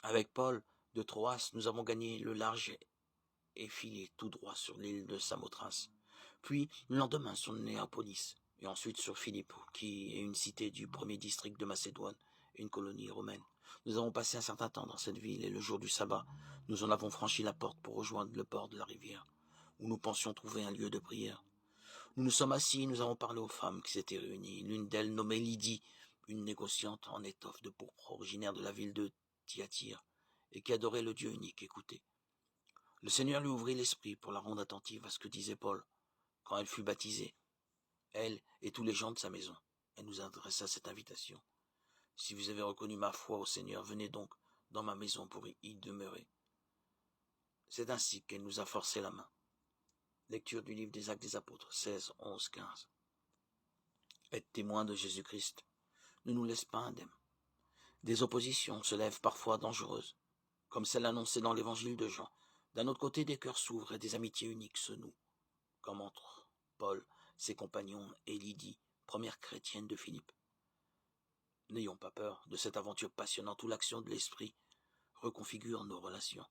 Avec Paul de Troas, nous avons gagné le large et filé tout droit sur l'île de Samothrace. Puis, le lendemain, sur Néapolis, et ensuite sur Philippe, qui est une cité du premier district de Macédoine, et une colonie romaine. Nous avons passé un certain temps dans cette ville, et le jour du sabbat, nous en avons franchi la porte pour rejoindre le bord de la rivière, où nous pensions trouver un lieu de prière. Nous nous sommes assis, nous avons parlé aux femmes qui s'étaient réunies. L'une d'elles, nommée Lydie, une négociante en étoffe de pourpre originaire de la ville de Thyatire, et qui adorait le Dieu unique, écoutait. Le Seigneur lui ouvrit l'esprit pour la rendre attentive à ce que disait Paul, quand elle fut baptisée, elle et tous les gens de sa maison. Elle nous adressa cette invitation. Si vous avez reconnu ma foi au Seigneur, venez donc dans ma maison pour y demeurer. C'est ainsi qu'elle nous a forcé la main. Lecture du livre des Actes des Apôtres, 16, 11, 15. Être témoin de Jésus-Christ ne nous laisse pas indemnes. Des oppositions se lèvent parfois dangereuses, comme celle annoncée dans l'évangile de Jean. D'un autre côté, des cœurs s'ouvrent et des amitiés uniques se nouent, comme entre Paul, ses compagnons et Lydie, première chrétienne de Philippe. N'ayons pas peur de cette aventure passionnante où l'action de l'esprit reconfigure nos relations.